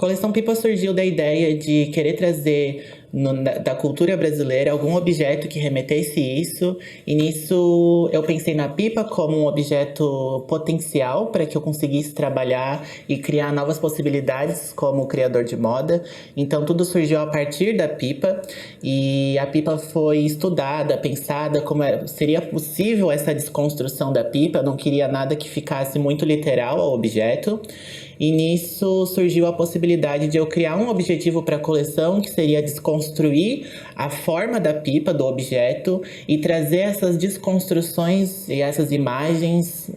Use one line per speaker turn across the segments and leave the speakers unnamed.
Coleção Pipa surgiu da ideia de querer trazer da cultura brasileira algum objeto que remetesse isso. E nisso eu pensei na pipa como um objeto potencial para que eu conseguisse trabalhar e criar novas possibilidades como criador de moda. Então tudo surgiu a partir da pipa e a pipa foi estudada, pensada como seria possível essa desconstrução da pipa. Eu não queria nada que ficasse muito literal ao objeto. E nisso surgiu a possibilidade de eu criar um objetivo para a coleção, que seria desconstruir a forma da pipa, do objeto, e trazer essas desconstruções e essas imagens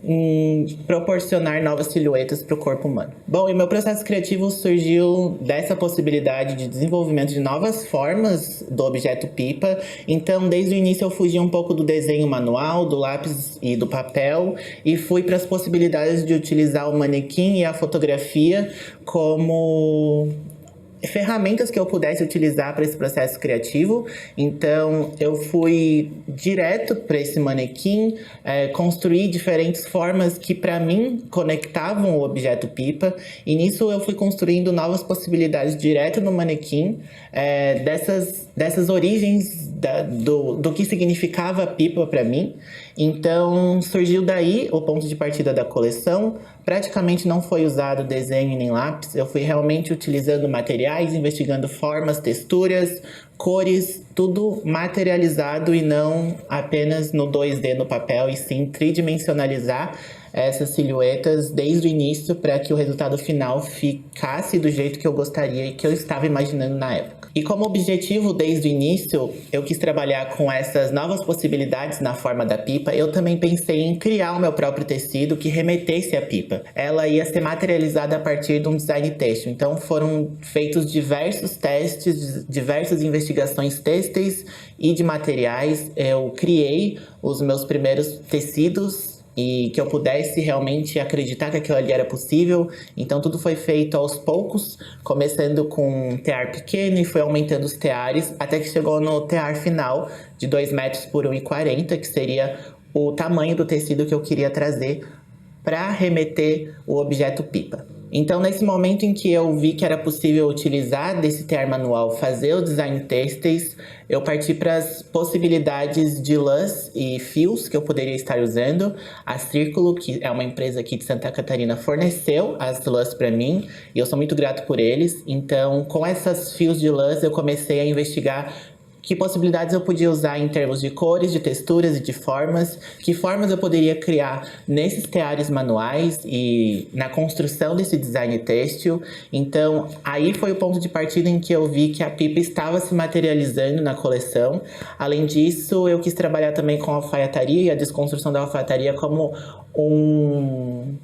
proporcionar novas silhuetas para o corpo humano. Bom, e meu processo criativo surgiu dessa possibilidade de desenvolvimento de novas formas do objeto pipa. Então, desde o início eu fugi um pouco do desenho manual, do lápis e do papel, e fui para as possibilidades de utilizar o manequim e a fotografia como ferramentas que eu pudesse utilizar para esse processo criativo. Então eu fui direto para esse manequim, construir diferentes formas que para mim conectavam o objeto pipa, e nisso eu fui construindo novas possibilidades direto no manequim, dessas origens do que significava a pipa para mim. Então surgiu daí o ponto de partida da coleção. Praticamente não foi usado desenho nem lápis, eu fui realmente utilizando materiais, investigando formas, texturas, cores, tudo materializado e não apenas no 2D no papel, e sim tridimensionalizar essas silhuetas desde o início para que o resultado final ficasse do jeito que eu gostaria e que eu estava imaginando na época. E como objetivo, desde o início, eu quis trabalhar com essas novas possibilidades na forma da pipa. Eu também pensei em criar o meu próprio tecido que remetesse à pipa. Ela ia ser materializada a partir de um design têxtil. Então foram feitos diversos testes, diversas investigações têxteis e de materiais. Eu criei os meus primeiros tecidos e que eu pudesse realmente acreditar que aquilo ali era possível. Então tudo foi feito aos poucos, começando com um tear pequeno e foi aumentando os teares, até que chegou no tear final de 2 metros por 1,40, que seria o tamanho do tecido que eu queria trazer para remeter o objeto pipa. Então, nesse momento em que eu vi que era possível utilizar desse tear manual, fazer o design têxteis, eu parti para as possibilidades de lãs e fios que eu poderia estar usando. A Círculo, que é uma empresa aqui de Santa Catarina, forneceu as lãs para mim e eu sou muito grato por eles. Então, com esses fios de lãs, eu comecei a investigar que possibilidades eu podia usar em termos de cores, de texturas e de formas, que formas eu poderia criar nesses teares manuais e na construção desse design têxtil. Então, aí foi o ponto de partida em que eu vi que a pipa estava se materializando na coleção. Além disso, eu quis trabalhar também com a alfaiataria e a desconstrução da alfaiataria como um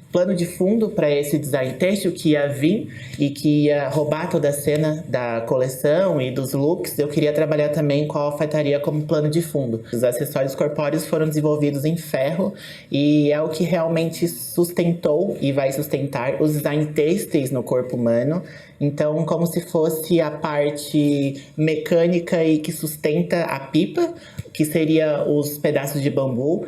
plano de fundo para esse design têxtil que ia vir e que ia roubar toda a cena da coleção e dos looks. Eu queria trabalhar também com a alfaiataria como plano de fundo. Os acessórios corpóreos foram desenvolvidos em ferro e é o que realmente sustentou e vai sustentar os design têxteis no corpo humano. Então, como se fosse a parte mecânica e que sustenta a pipa, que seria os pedaços de bambu.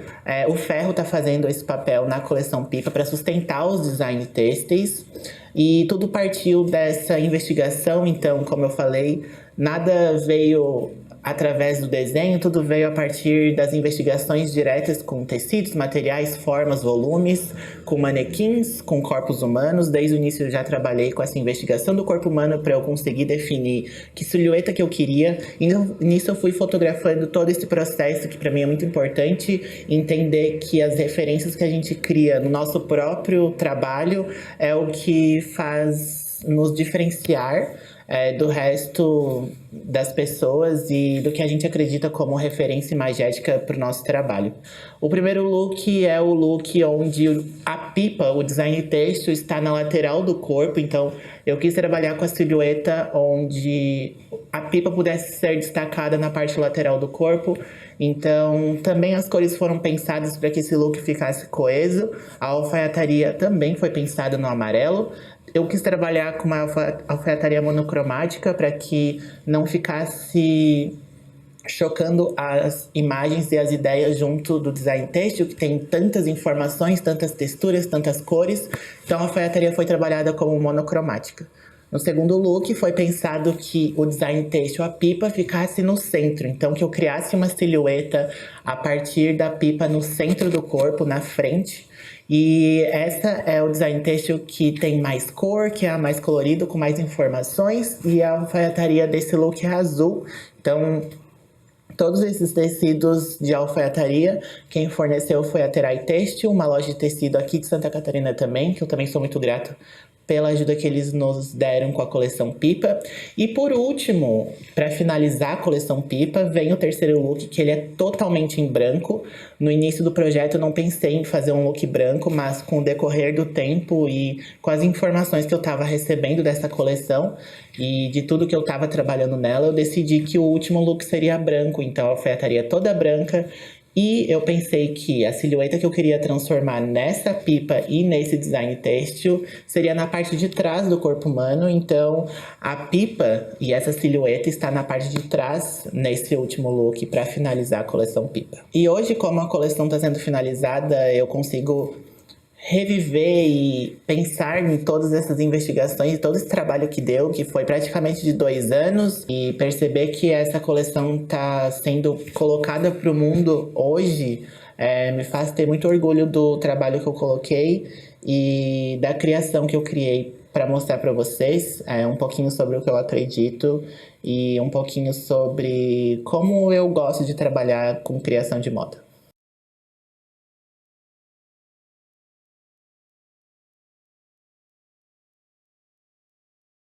O ferro está fazendo esse papel na coleção pipa para sustentar os design têxteis. E tudo partiu dessa investigação. Então, como eu falei, nada veio através do desenho, tudo veio a partir das investigações diretas com tecidos, materiais, formas, volumes, com manequins, com corpos humanos. Desde o início eu já trabalhei com essa investigação do corpo humano para eu conseguir definir que silhueta que eu queria. E nisso eu fui fotografando todo esse processo, que para mim é muito importante entender que as referências que a gente cria no nosso próprio trabalho é o que faz nos diferenciar do resto das pessoas e do que a gente acredita como referência imagética para o nosso trabalho. O primeiro look é o look onde a pipa, o design têxtil, está na lateral do corpo. Então eu quis trabalhar com a silhueta onde a pipa pudesse ser destacada na parte lateral do corpo. Então também as cores foram pensadas para que esse look ficasse coeso. A alfaiataria também foi pensada no amarelo. Eu quis trabalhar com uma alfaiataria monocromática para que não ficasse chocando as imagens e as ideias junto do design têxtil, que tem tantas informações, tantas texturas, tantas cores. Então a alfaiataria foi trabalhada como monocromática. No segundo look, foi pensado que o design têxtil, a pipa, ficasse no centro. Então, que eu criasse uma silhueta a partir da pipa no centro do corpo, na frente. E essa é o design têxtil que tem mais cor, que é a mais colorido, com mais informações. E a alfaiataria desse look é azul. Então, todos esses tecidos de alfaiataria, quem forneceu foi a Terai Têxtil, uma loja de tecido aqui de Santa Catarina também, que eu também sou muito grato pela ajuda que eles nos deram com a coleção Pipa. E por último, para finalizar a coleção Pipa, vem o terceiro look, que ele é totalmente em branco. No início do projeto eu não pensei em fazer um look branco, mas com o decorrer do tempo e com as informações que eu estava recebendo dessa coleção e de tudo que eu estava trabalhando nela, eu decidi que o último look seria branco. Então a alfaiataria toda branca. E eu pensei que a silhueta que eu queria transformar nessa pipa e nesse design têxtil seria na parte de trás do corpo humano. Então, a pipa e essa silhueta está na parte de trás nesse último look para finalizar a coleção pipa. E hoje, como a coleção está sendo finalizada, eu consigo reviver e pensar em todas essas investigações e todo esse trabalho que deu, que foi praticamente de 2 anos, e perceber que essa coleção está sendo colocada para o mundo hoje, me faz ter muito orgulho do trabalho que eu coloquei e da criação que eu criei para mostrar para vocês um pouquinho sobre o que eu acredito e um pouquinho sobre como eu gosto de trabalhar com criação de moda.